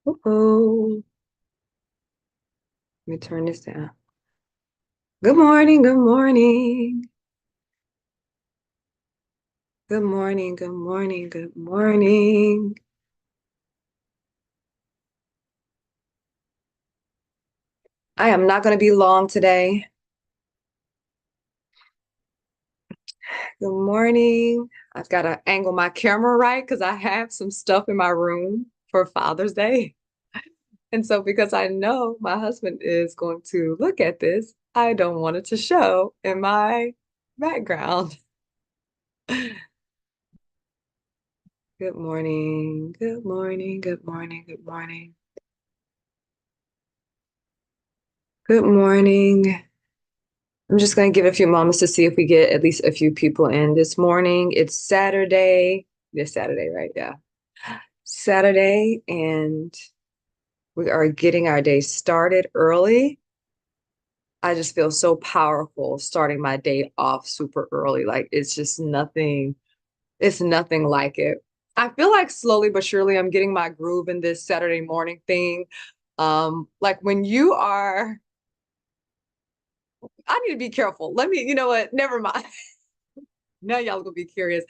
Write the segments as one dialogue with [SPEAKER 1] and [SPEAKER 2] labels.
[SPEAKER 1] Oh, let me turn this down. Good morning, good morning. Good morning, good morning, good morning. I am not going to be long today. Good morning. I've got to angle my camera right because I have some stuff in my room for Father's Day. And so, because I know my husband is going to look at this, I don't want it to show in my background. Good morning, good morning, good morning, good morning. Good morning. I'm just going to give it a few moments to see if we get at least a few people in this morning. It's Saturday. This Saturday, right? Yeah. Saturday, and we are getting our day started early. I just feel so powerful starting my day off super early. Like it's nothing like it. I feel like slowly but surely I'm getting my groove in this Saturday morning thing. Like when you are, I need to be careful. You know what? Never mind. Now y'all gonna be curious.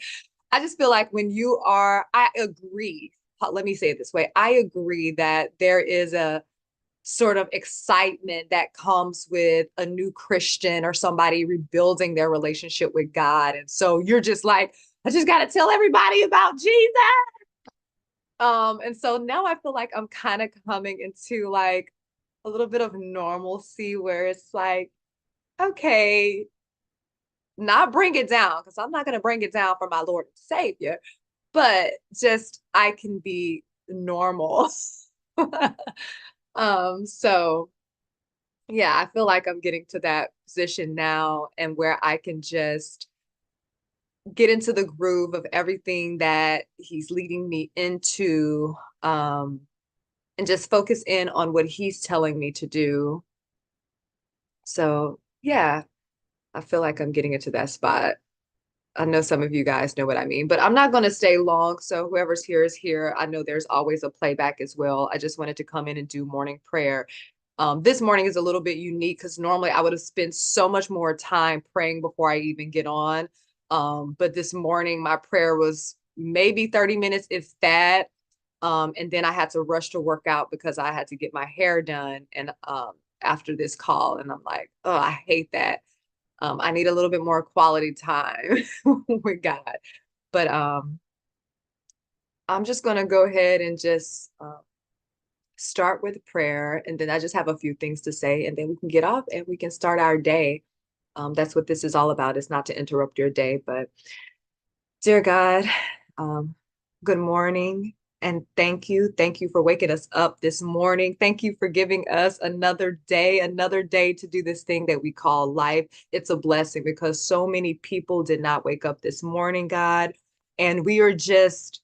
[SPEAKER 1] I just feel like when you are, I agree. Let me say it this way. I agree that there is a sort of excitement that comes with a new Christian or somebody rebuilding their relationship with God. And so you're just like, I just got to tell everybody about Jesus. And so now I feel like I'm kind of coming into like a little bit of normalcy where it's like, okay, not bring it down because I'm not going to bring it down for my Lord and Savior, but just I can be normal. So yeah, I feel like I'm getting to that position now and where I can just get into the groove of everything that he's leading me into, and just focus in on what he's telling me to do. So yeah, I feel like I'm getting into that spot. I know some of you guys know what I mean, but I'm not going to stay long. So whoever's here is here. I know there's always a playback as well. I just wanted to come in and do morning prayer. This morning is a little bit unique because normally I would have spent so much more time praying before I even get on. But this morning, my prayer was maybe 30 minutes, if that. And then I had to rush to work out because I had to get my hair done. And after this call, and I'm like, oh, I hate that. I need a little bit more quality time with God. But I'm just going to go ahead and just start with prayer. And then I just have a few things to say. And then we can get off and we can start our day. That's what this is all about. It's not to interrupt your day. But dear God, um, good morning. And thank you. Thank you for waking us up this morning. Thank you for giving us another day to do this thing that we call life. It's a blessing because so many people did not wake up this morning, God. And we are just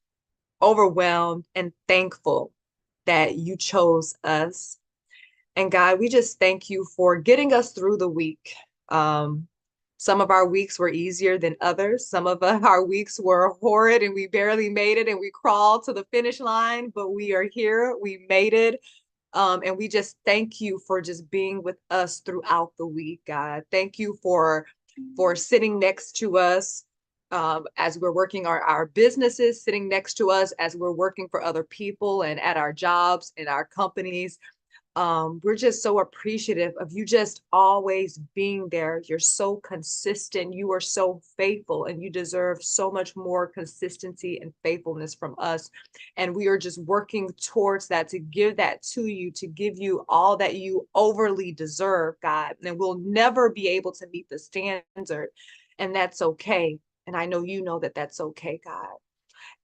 [SPEAKER 1] overwhelmed and thankful that you chose us. And God, we just thank you for getting us through the week. Um, some of our weeks were easier than others. Some of our weeks were horrid and we barely made it and we crawled to the finish line, but we are here. We made it. And we just thank you for just being with us throughout the week, God. Thank you for sitting next to us as we're working our businesses, sitting next to us as we're working for other people and at our jobs, in our companies. We're just so appreciative of you just always being there. You're so consistent. You are so faithful, and you deserve so much more consistency and faithfulness from us. And we are just working towards that to give that to you, to give you all that you overly deserve, God. And we'll never be able to meet the standard, and that's okay. And I know you know that that's okay, God.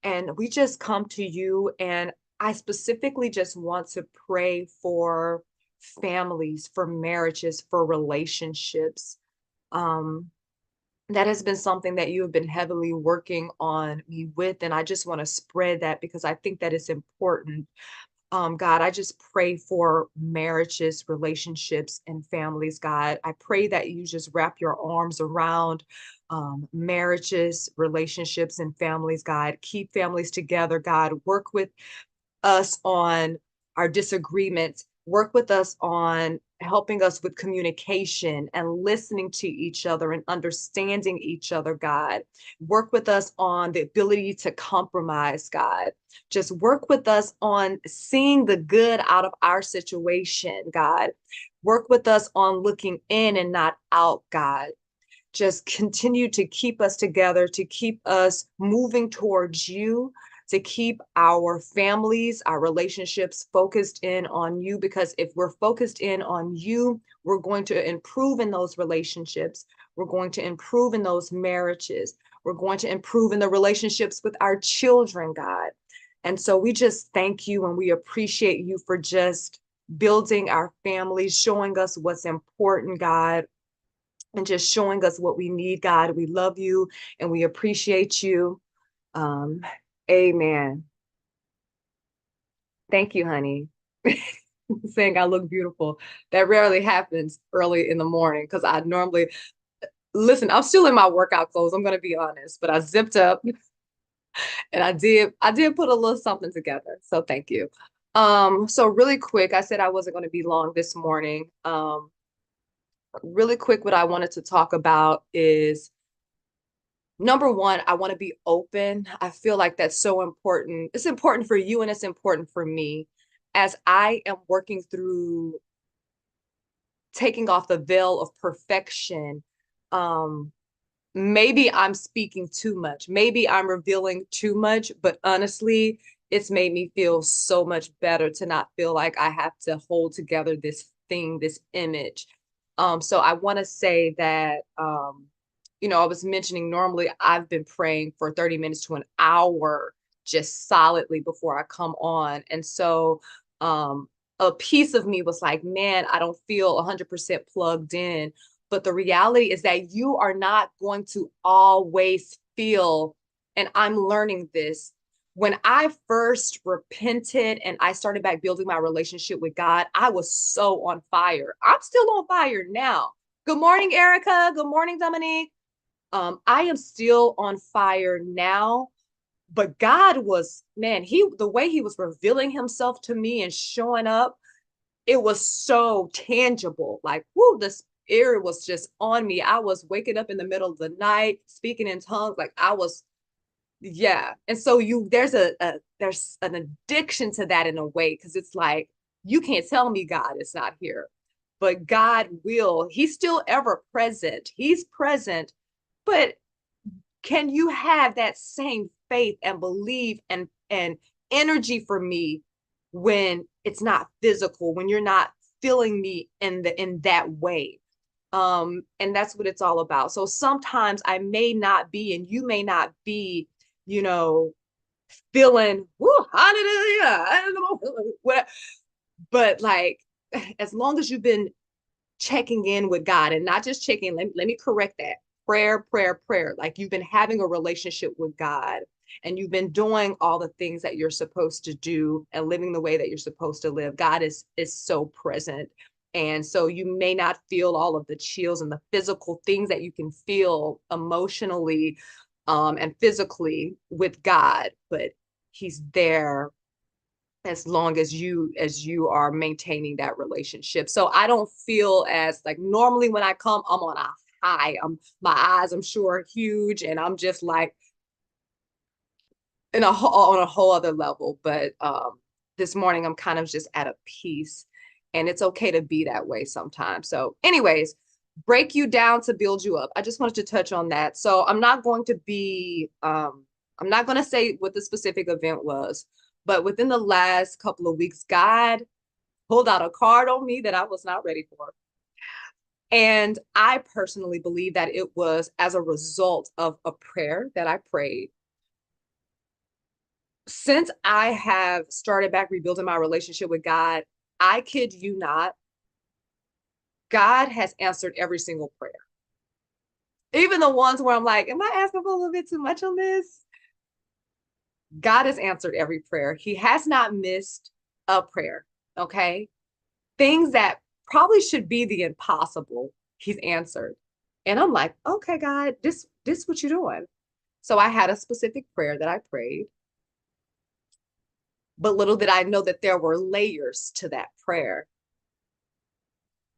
[SPEAKER 1] And we just come to you, and I specifically just want to pray for families, for marriages, for relationships. Um, that has been something that you have been heavily working on me with. And I just want to spread that because I think that it's important. God, I just pray for marriages, relationships, and families, God. I pray that you just wrap your arms around marriages, relationships, and families, God. Keep families together, God. Work with us on our disagreements. Work with us on helping us with communication and listening to each other and understanding each other, God. Work with us on the ability to compromise, God. Just work with us on seeing the good out of our situation, God. Work with us on looking in and not out, God. Just continue to keep us together, to keep us moving towards you, to keep our families, our relationships focused in on you. Because if we're focused in on you, we're going to improve in those relationships. We're going to improve in those marriages. We're going to improve in the relationships with our children, God. And so we just thank you and we appreciate you for just building our families, showing us what's important, God, and just showing us what we need, God. We love you and we appreciate you. Um, amen. Thank you, honey. Saying I look beautiful. That rarely happens early in the morning because I normally listen, I'm still in my workout clothes, I'm gonna be honest, but I zipped up and I did put a little something together. So thank you. So really quick, I said I wasn't going to be long this morning. Really quick, what I wanted to talk about is number one, I want to be open. I feel like that's so important. It's important for you and it's important for me as I am working through taking off the veil of perfection. Um, Maybe I'm speaking too much. Maybe I'm revealing too much, but honestly, it's made me feel so much better to not feel like I have to hold together this thing, this image. So I want to say that, I was mentioning normally I've been praying for 30 minutes to an hour just solidly before I come on. And so a piece of me was like, man, I don't feel 100% plugged in. But the reality is that you are not going to always feel, and I'm learning this. When I first repented and I started back building my relationship with God, I was so on fire. I'm still on fire now. Good morning, Erica. Good morning, Dominique. I am still on fire now, but God was, man, the way he was revealing himself to me and showing up, it was so tangible. Like, whoo, the spirit was just on me. I was waking up in the middle of the night, speaking in tongues. Like I was, yeah. And so there's an addiction to that in a way, because it's like, you can't tell me God is not here, but God will. He's still ever present. He's present, but can you have that same faith and believe and energy for me when it's not physical, when you're not feeling me in that way? And that's what it's all about. So sometimes I may not be, and you may not be, you know, feeling, whoo, hallelujah, whatever. But like, as long as you've been checking in with God and not just checking, let me correct that. Prayer, prayer, prayer. Like you've been having a relationship with God and you've been doing all the things that you're supposed to do and living the way that you're supposed to live. God is so present. And so you may not feel all of the chills and the physical things that you can feel emotionally and physically with God, but he's there as long as you are maintaining that relationship. So I don't feel as like, normally when I come, I'm on a high. My eyes, I'm sure, are huge, and I'm just like on a whole other level. But this morning I'm kind of just at a peace, and it's okay to be that way sometimes. So, anyways, break you down to build you up. I just wanted to touch on that. So I'm not going to be I'm not going to say what the specific event was, but within the last couple of weeks, God pulled out a card on me that I was not ready for. And I personally believe that it was as a result of a prayer that I prayed. Since I have started back rebuilding my relationship with God, I kid you not, God has answered every single prayer. Even the ones where I'm like, am I asking for a little bit too much on this? God has answered every prayer. He has not missed a prayer. Okay. Things that probably should be the impossible, he's answered. And I'm like, okay, God, this what you're doing. So I had a specific prayer that I prayed. But little did I know that there were layers to that prayer,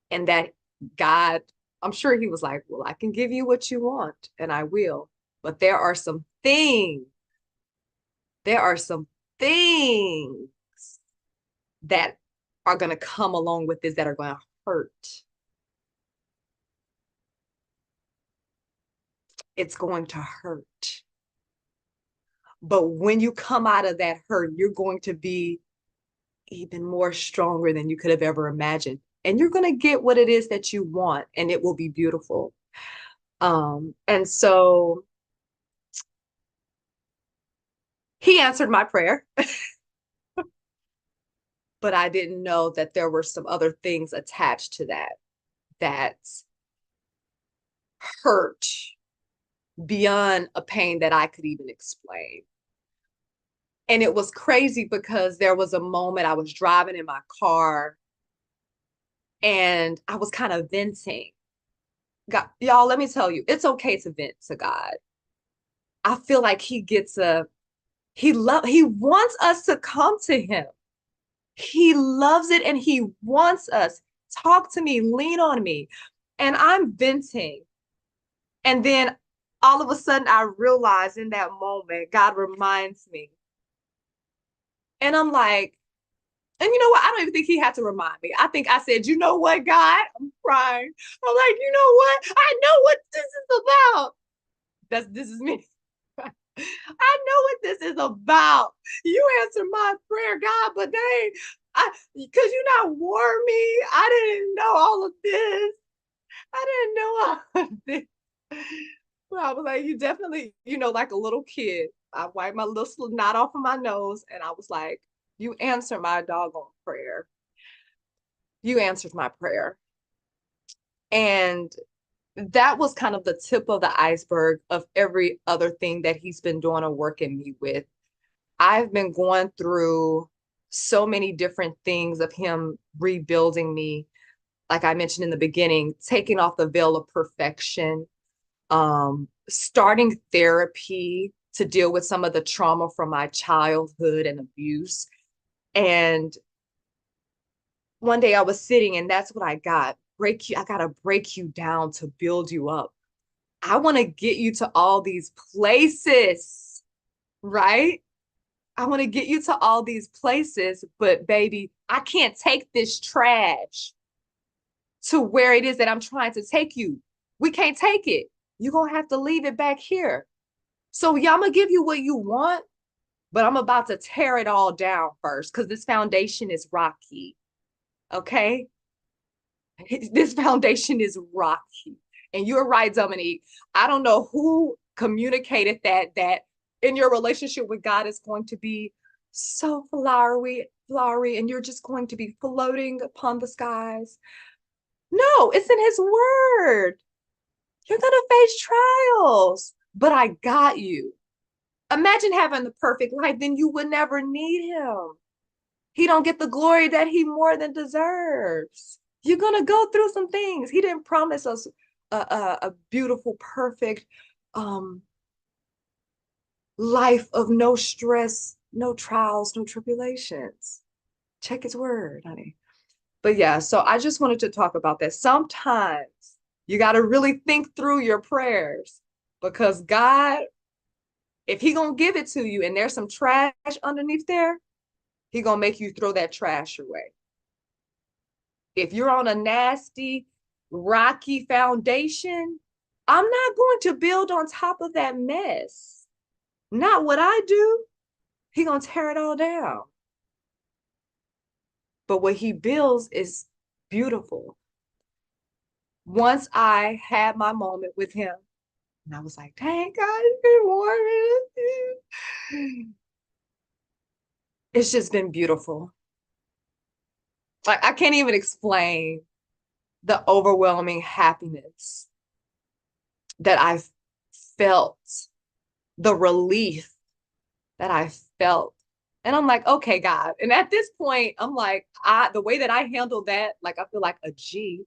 [SPEAKER 1] and that God, I'm sure he was like, well, I can give you what you want and I will. But there are some things that are going to come along with this that are going to hurt. It's going to hurt. But when you come out of that hurt, you're going to be even more stronger than you could have ever imagined. And you're going to get what it is that you want, and it will be beautiful. And so he answered my prayer, but I didn't know that there were some other things attached to that that hurt beyond a pain that I could even explain. And it was crazy because there was a moment I was driving in my car and I was kind of venting. God, y'all, let me tell you, it's okay to vent to God. I feel like he wants us to come to him. He loves it and he wants us. Talk to me, lean on me. And I'm venting. And then all of a sudden I realize in that moment, God reminds me. And I'm like, and you know what? I don't even think he had to remind me. I think I said, you know what, God? I'm crying. I'm like, you know what? I know what this is about. This is me. I know what this is about. You answered my prayer, God, but because you not warn me. I didn't know all of this. I didn't know all of this. Well, I was like, you definitely, like a little kid. I wiped my little snot off of my nose and I was like, you answered my doggone prayer. You answered my prayer. And that was kind of the tip of the iceberg of every other thing that he's been doing or working me with. I've been going through so many different things of him rebuilding me. Like I mentioned in the beginning, taking off the veil of perfection, starting therapy to deal with some of the trauma from my childhood and abuse. And one day I was sitting and that's what I got. I got to break you down to build you up. I want to get you to all these places, right? I want to get you to all these places, but baby, I can't take this trash to where it is that I'm trying to take you. We can't take it. You're going to have to leave it back here. So, yeah, I'm going to give you what you want, but I'm about to tear it all down first because this foundation is rocky. Okay? This foundation is rocky. And you're right, Dominique. I don't know who communicated that in your relationship with God is going to be so flowery, and you're just going to be floating upon the skies. No, it's in his word. You're going to face trials, but I got you. Imagine having the perfect life, then you would never need him. He don't get the glory that he more than deserves. You're going to go through some things. He didn't promise us a beautiful, perfect life of no stress, no trials, no tribulations. Check his word, honey. But yeah, so I just wanted to talk about that. Sometimes you got to really think through your prayers because God, if he going to give it to you and there's some trash underneath there, he going to make you throw that trash away. If you're on a nasty, rocky foundation, I'm not going to build on top of that mess. Not what I do. He going to tear it all down. But what he builds is beautiful. Once I had my moment with him, and I was like, dang, God, it's been warm. It's just been beautiful. Like, I can't even explain the overwhelming happiness that I've felt, the relief that I felt. And I'm like, okay, God. And at this point, I'm like, the way that I handled that, like, I feel like a G.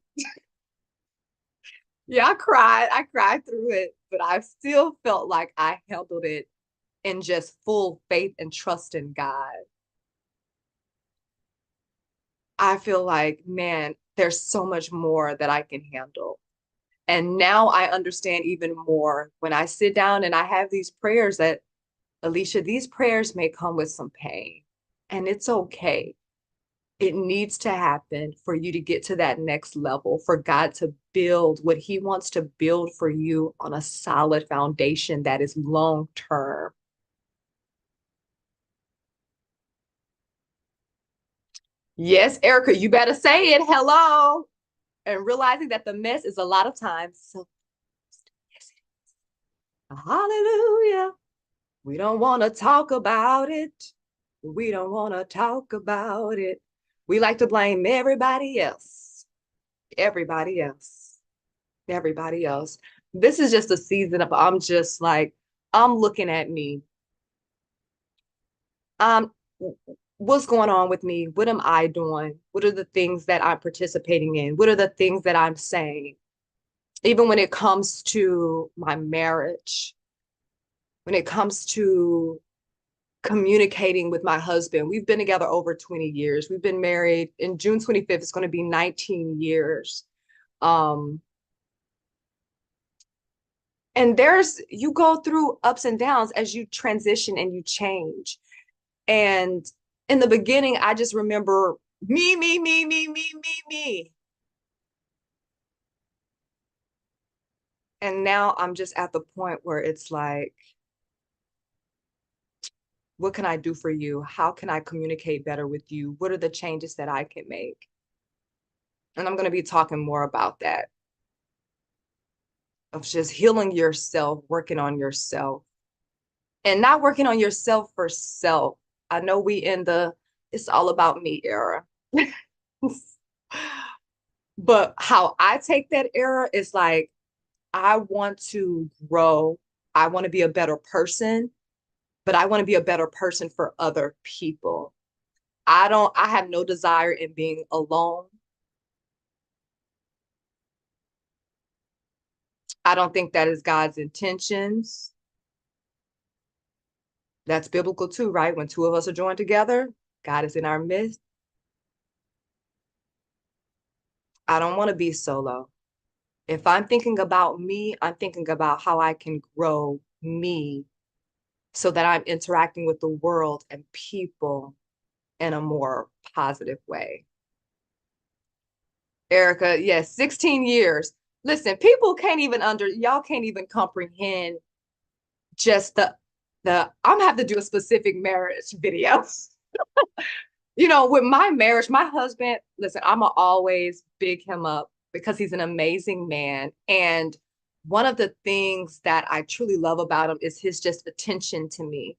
[SPEAKER 1] Yeah, I cried through it, but I still felt like I handled it in just full faith and trust in God. I feel like, man, there's so much more that I can handle. And now I understand even more when I sit down and I have these prayers that, Alicia, these prayers may come with some pain, and it's okay. It needs to happen for you to get to that next level, for God to build what He wants to build for you on a solid foundation that is long term. Yes, Erica, you better say it. Hello. And realizing that the mess is a lot of times. So, yes, hallelujah. We don't want to talk about it. We don't want to talk about it. We like to blame everybody else. Everybody else. Everybody else. This is just a season of I'm just like, I'm looking at me. Um, what's going on with me? What am I doing? What are the things that I'm participating in? What are the things that I'm saying? Even when it comes to my marriage, when it comes to communicating with my husband. We've been together over 20 years. We've been married in June 25th. It's going to be 19 years. Um, and you go through ups and downs as you transition and you change. And in the beginning, I just remember me, me, me, me, me, me, me. And now I'm just at the point where it's like, what can I do for you? How can I communicate better with you? What are the changes that I can make? And I'm going to be talking more about that, of just healing yourself, working on yourself, and not working on yourself for self. I know we in the it's all about me era. But how I take that era is like, I want to grow. I want to be a better person, but I want to be a better person for other people. I have no desire in being alone. I don't think that is God's intentions. That's biblical too, right? When two of us are joined together, God is in our midst. I don't want to be solo. If I'm thinking about me, I'm thinking about how I can grow me so that I'm interacting with the world and people in a more positive way. Erica, yes, 16 years. Listen, people can't even y'all can't even comprehend just I'm gonna have to do a specific marriage video. With my marriage, my husband, listen, I'ma always big him up because he's an amazing man. And one of the things that I truly love about him is his just attention to me,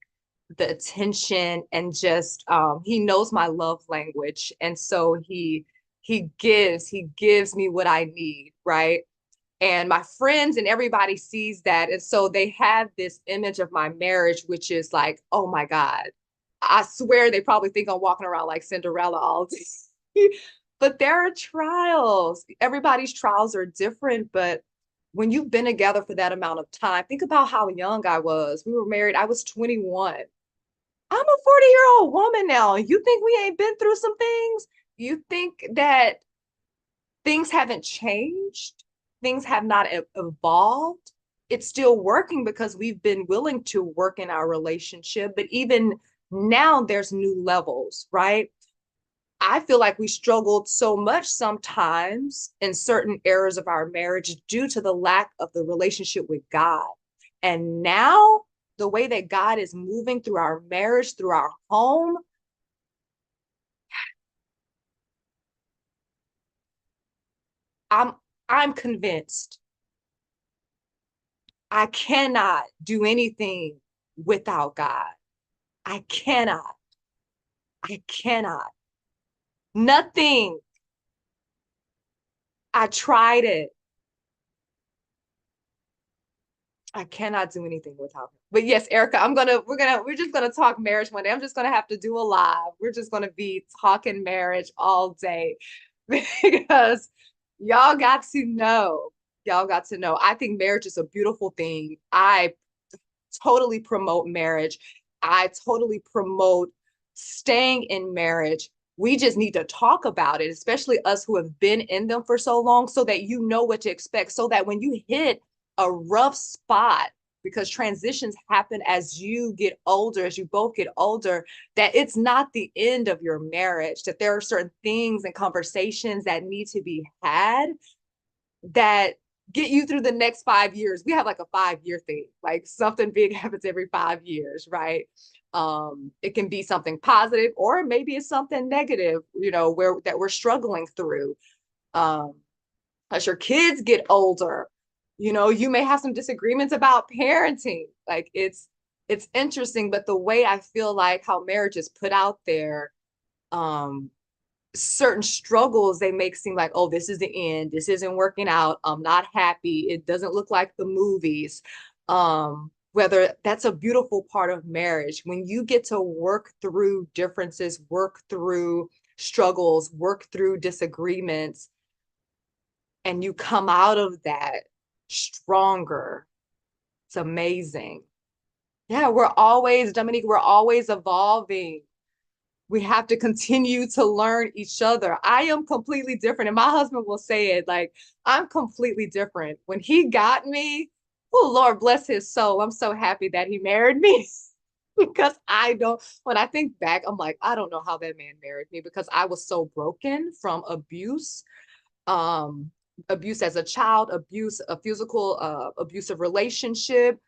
[SPEAKER 1] the attention, and just he knows my love language. And so he gives me what I need, right? And my friends and everybody sees that. And so they have this image of my marriage, which is like, oh my God, I swear they probably think I'm walking around like Cinderella all day. But there are trials. Everybody's trials are different. But when you've been together for that amount of time, think about how young I was. We were married, I was 21. I'm a 40-year-old woman now. You think we ain't been through some things? You think that things haven't changed? Things have not evolved? It's still working because we've been willing to work in our relationship. But even now, there's new levels, right? I feel like we struggled so much sometimes in certain areas of our marriage due to the lack of the relationship with God. And now, the way that God is moving through our marriage, through our home, I'm I'm convinced I cannot do anything without God. I cannot. I cannot. Nothing. I tried it. I cannot do anything without him. But yes, Erica, we're just gonna talk marriage one day. I'm just gonna have to do a live. We're just gonna be talking marriage all day because y'all got to know. Y'all got to know. I think marriage is a beautiful thing. I totally promote marriage. I totally promote staying in marriage. We just need to talk about it, especially us who have been in them for so long, so that you know what to expect, so that when you hit a rough spot, because transitions happen as you get older, as you both get older, that it's not the end of your marriage, that there are certain things and conversations that need to be had that get you through the next 5 years. We have like a 5 year thing, like something big happens every 5 years, right? It can be something positive, or maybe it's something negative, where that we're struggling through. Um, as your kids get older, you may have some disagreements about parenting. Like it's interesting, but the way I feel like how marriage is put out there, um, certain struggles they make seem like, oh, this is the end, this isn't working out, I'm not happy, it doesn't look like the movies. Whether that's a beautiful part of marriage, when you get to work through differences, work through struggles, work through disagreements, and you come out of that stronger. It's amazing. Yeah, we're always, Dominique, we're always evolving. We have to continue to learn each other. I am completely different. And my husband will say it, like, I'm completely different. When he got me, oh, Lord bless his soul, I'm so happy that he married me. Because when I think back, I'm like, I don't know how that man married me, because I was so broken from abuse, um, abuse as a child, abuse, a physical, abusive relationship.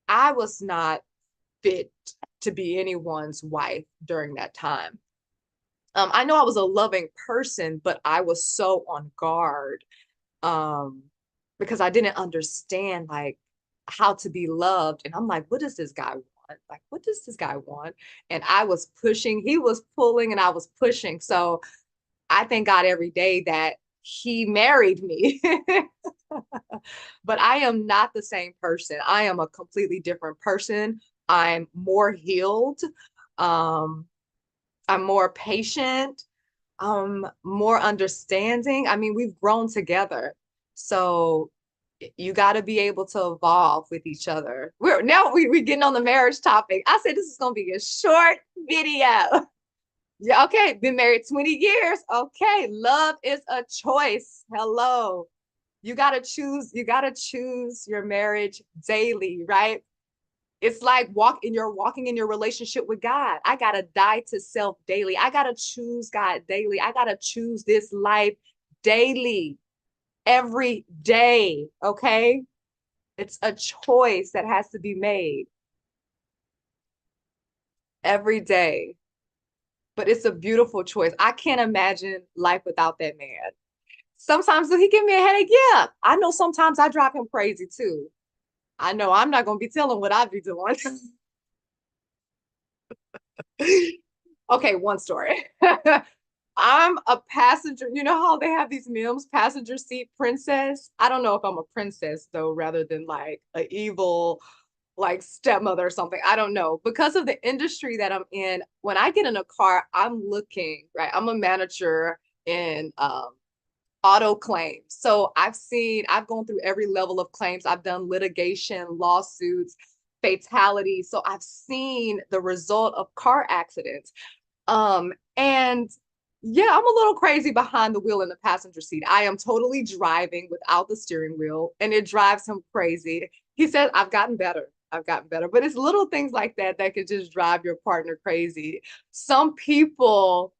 [SPEAKER 1] I was not fit to be anyone's wife during that time. I know I was a loving person, but I was so on guard, um, because I didn't understand like how to be loved. And I'm like, what does this guy want? Like, what does this guy want? And I was pushing, he was pulling, and I was pushing. So I thank God every day that he married me. But I am not the same person. I am a completely different person. I'm more healed. Um, I'm more patient, more understanding. I mean, we've grown together. So you got to be able to evolve with each other. We're getting on the marriage topic. I said this is gonna be a short video. Yeah, okay. Been married 20 years. Okay. Love is a choice. Hello. You gotta choose your marriage daily, right? It's like walking in your relationship with God. I gotta die to self daily. I gotta choose God daily. I gotta choose this life daily, every day. Okay. It's a choice that has to be made every day. But it's a beautiful choice. I can't imagine life without that man. Sometimes he give me a headache. Yeah. I know sometimes I drive him crazy too. I know I'm not gonna be telling what I be doing. Okay, one story. I'm a passenger. You know how they have these memes, passenger seat princess? I don't know if I'm a princess though, rather than like an evil like stepmother or something. I don't know. Because of the industry that I'm in, when I get in a car, I'm looking, right? I'm a manager in auto claims. So I've gone through every level of claims. I've done litigation, lawsuits, fatalities. So I've seen the result of car accidents. And yeah, I'm a little crazy behind the wheel in the passenger seat. I am totally driving without the steering wheel, and it drives him crazy. He said, I've gotten better. I've gotten better. But it's little things like that that could just drive your partner crazy. Some people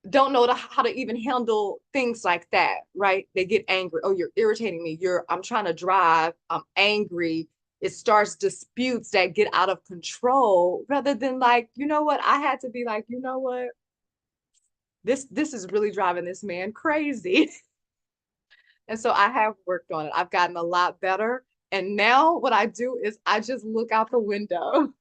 [SPEAKER 1] don't know how to even handle things like that, right? They get angry. Oh, you're irritating me. I'm trying to drive. I'm angry. It starts disputes that get out of control, rather than like, you know what? I had to be like, you know what? This is really driving this man crazy. And so I have worked on it. I've gotten a lot better. And now what I do is I just look out the window.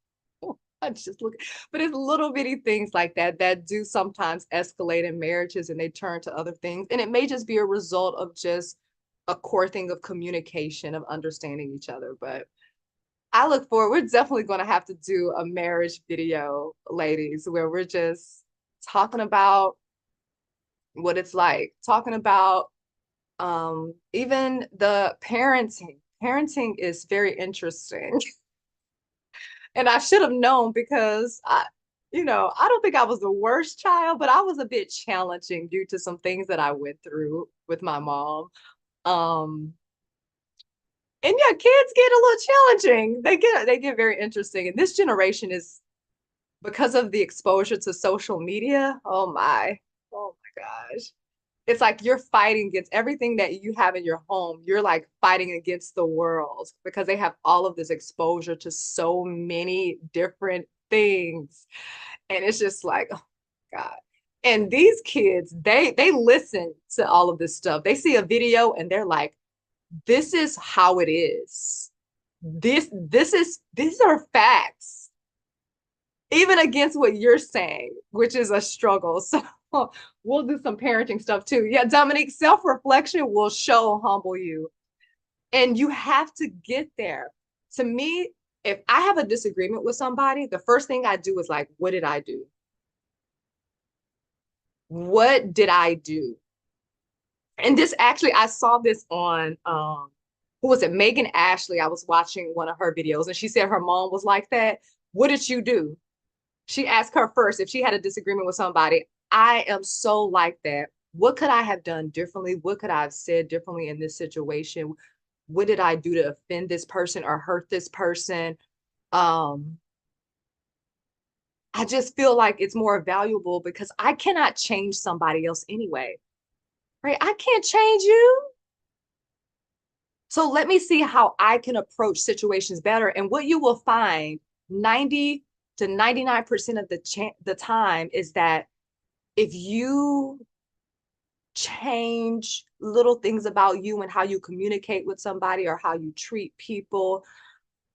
[SPEAKER 1] I just look, but it's little bitty things like that that do sometimes escalate in marriages, and they turn to other things. And it may just be a result of just a core thing of communication, of understanding each other. But I look forward, we're definitely going to have to do a marriage video, ladies, where we're just talking about what it's like, talking about even the parenting. Parenting is very interesting. And I should have known, because I don't think I was the worst child, but I was a bit challenging due to some things that I went through with my mom. Um, and yeah, kids get a little challenging. They get very interesting. And this generation is because of the exposure to social media. Oh my gosh. It's like you're fighting against everything that you have in your home. You're like fighting against the world because they have all of this exposure to so many different things. And it's just like, oh God. And these kids, they listen to all of this stuff. They see a video and they're like, this is how it is. These are facts, even against what you're saying, which is a struggle. So we'll do some parenting stuff too. Yeah, Dominique, self-reflection will show humble you. And you have to get there. To me, if I have a disagreement with somebody, the first thing I do is like, what did I do? What did I do? And this actually, I saw this on who was it? Megan Ashley. I was watching one of her videos and she said her mom was like that. What did you do? She asked her first if she had a disagreement with somebody. I am so like that. What could I have done differently? What could I have said differently in this situation? What did I do to offend this person or hurt this person? Um, I just feel like it's more valuable because I cannot change somebody else anyway, right? I can't change you. So let me see how I can approach situations better. And what you will find 90 to 99% of the time is that if you change little things about you and how you communicate with somebody or how you treat people,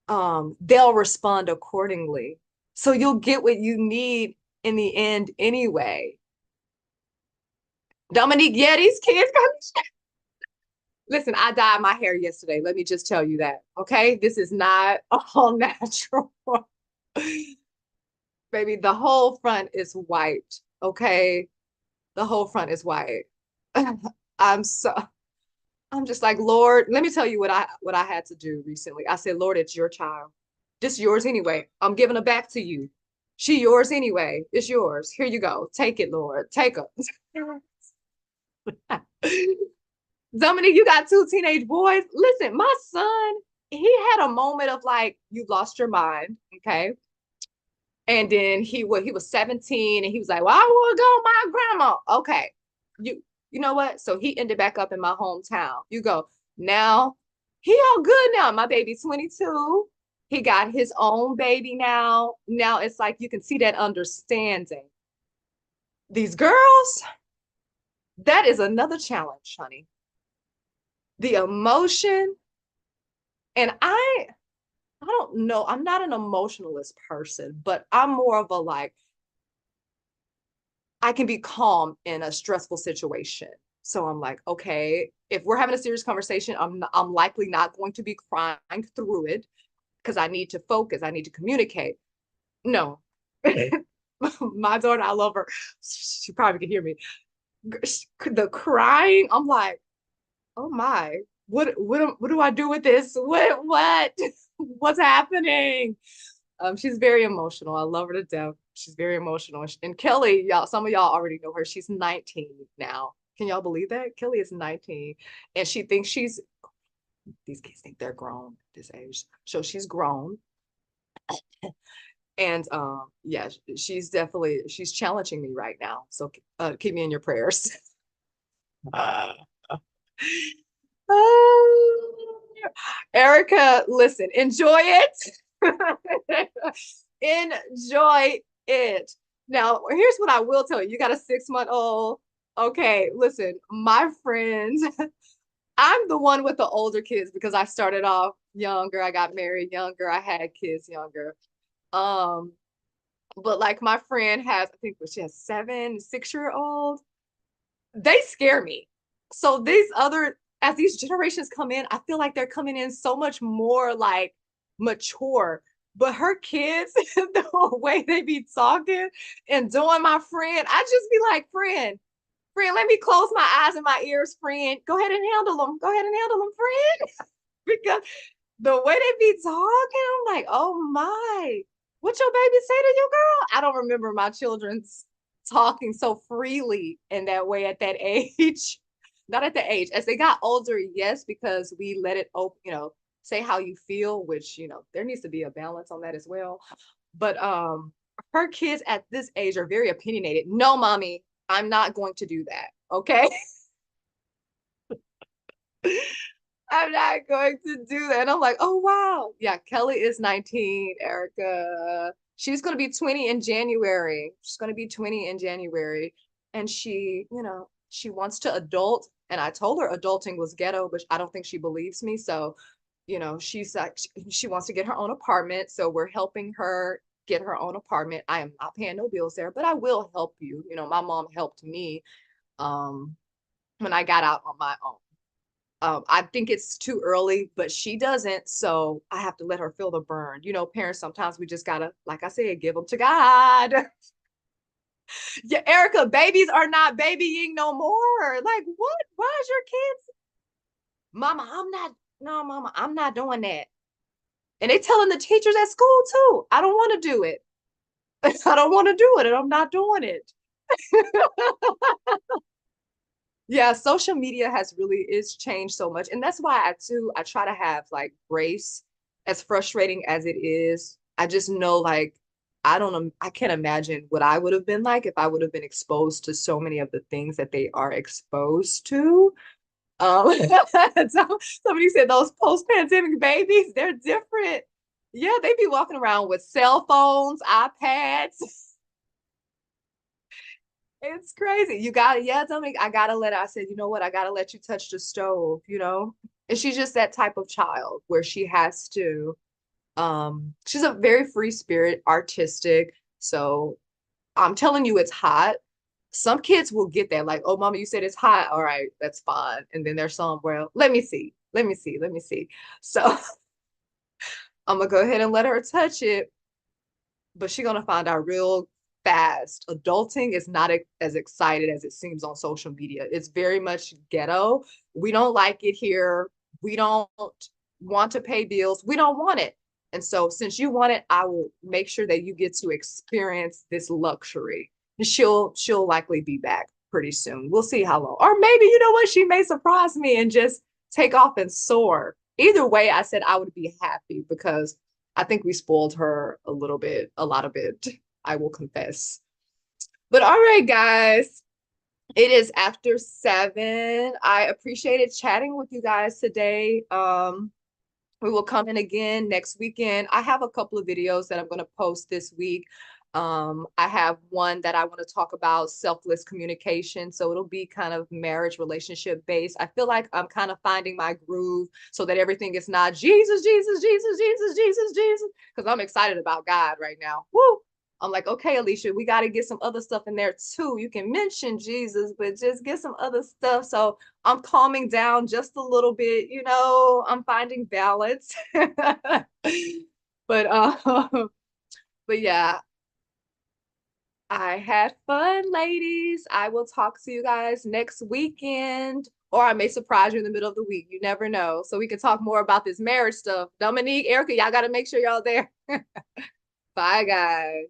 [SPEAKER 1] they'll respond accordingly. So you'll get what you need in the end anyway. Dominique, yeah, these kids got listen, I dyed my hair yesterday. Let me just tell you that. Okay. This is not all natural. Baby, the whole front is white. Okay. The whole front is white. I'm so I'm just like, Lord, let me tell you what I had to do recently. I said, Lord, it's your child. This yours anyway. I'm giving her back to you. She yours anyway. It's yours. Here you go. Take it, Lord. Take her. Dominique, you got two teenage boys. Listen, my son, he had a moment of like, you lost your mind. Okay. And then he was 17 and he was like, well, I want to go with my grandma. Okay. You know what? So he ended back up in my hometown. You go. Now he all good now. My baby's 22. He got his own baby now. Now it's like you can see that understanding. These girls, that is another challenge, honey. The emotion, and I don't know, I'm not an emotionalist person, but I'm more of a like, I can be calm in a stressful situation. So I'm like, okay, if we're having a serious conversation, I'm likely not going to be crying through it because I need to focus, I need to communicate. No. My daughter, I love her. She probably can hear me. The crying, I'm like, oh my, what do I do with this? What what's happening? She's very emotional. I love her to death. She's very emotional. And Kelly, y'all, some of y'all already know her. She's 19 now. Can y'all believe that? Kelly is 19 and she thinks these kids think they're grown at this age. So she's grown. And yeah, she's challenging me right now. So keep me in your prayers. Uh, Erica, listen, enjoy it. Enjoy it. Now, here's what I will tell you. You got a 6-month-old. Okay, listen, my friends, I'm the one with the older kids because I started off younger. I got married younger. I had kids younger. Um, but like my friend has, I think she has 7, 6-year-old. They scare me. So as these generations come in, I feel like they're coming in so much more like mature. But her kids, the way they be talking and doing my friend, I just be like, friend, let me close my eyes and my ears, friend. Go ahead and handle them. Go ahead and handle them, friend. Because the way they be talking, I'm like, oh my, what your baby say to you, girl? I don't remember my children's talking so freely in that way at that age. Not at the age. As they got older, yes, because we let it open, say how you feel, which, there needs to be a balance on that as well. But her kids at this age are very opinionated. No, mommy, I'm not going to do that. Okay. I'm not going to do that. And I'm like, oh wow. Yeah, Kelly is 19, Erica. She's gonna be 20 in January. She's gonna be 20 in January. And she wants to adult. And I told her adulting was ghetto, but I don't think she believes me. So, she's like, she wants to get her own apartment. So we're helping her get her own apartment. I am not paying no bills there, but I will help you. My mom helped me um when I got out on my own. I think it's too early, but she doesn't. So I have to let her feel the burn. Parents, sometimes we just gotta, like I said, give them to God. Yeah, Erica, babies are not babying no more. Like, what? Why is your kids? Mama, I'm not, no, mama, I'm not doing that. And they telling the teachers at school too. I don't want to do it. I don't want to do it, and I'm not doing it. Yeah, social media has really is changed so much. And that's why I try to have like grace, as frustrating as it is. I just know like I don't know, I can't imagine what I would have been like if I would have been exposed to so many of the things that they are exposed to. Um Somebody said those post-pandemic babies, they're different. Yeah, they be walking around with cell phones, iPads. It's crazy. You got it. Yeah, Dominic, I said, you know what? I gotta let you touch the stove. And she's just that type of child where she has to, she's a very free spirit, artistic. So I'm telling you, it's hot. Some kids will get that, like, oh, mama, you said it's hot. All right, that's fine. And then there's some, well, let me see, let me see, let me see. So I'm gonna go ahead and let her touch it, but she's gonna find out real fast. Adulting is not as excited as it seems on social media. It's very much ghetto. We don't like it here. We don't want to pay bills. We don't want it. And so since you want it, I will make sure that you get to experience this luxury. And she'll likely be back pretty soon. We'll see how long. Or maybe you know what? She may surprise me and just take off and soar. Either way, I said I would be happy because I think we spoiled her a little bit, a lot of it, I will confess. But all right, guys, it is after 7. I appreciated chatting with you guys today. We will come in again next weekend. I have a couple of videos that I'm going to post this week. I have one that I want to talk about selfless communication. So it'll be kind of marriage relationship based. I feel like I'm kind of finding my groove so that everything is not Jesus, Jesus, Jesus, Jesus, Jesus, Jesus, because I'm excited about God right now. Woo! I'm like, okay, Alicia, we got to get some other stuff in there too. You can mention Jesus, but just get some other stuff. So I'm calming down just a little bit, I'm finding balance. But but yeah, I had fun, ladies. I will talk to you guys next weekend, or I may surprise you in the middle of the week. You never know. So we can talk more about this marriage stuff. Dominique, Erica, y'all got to make sure y'all there. Bye, guys.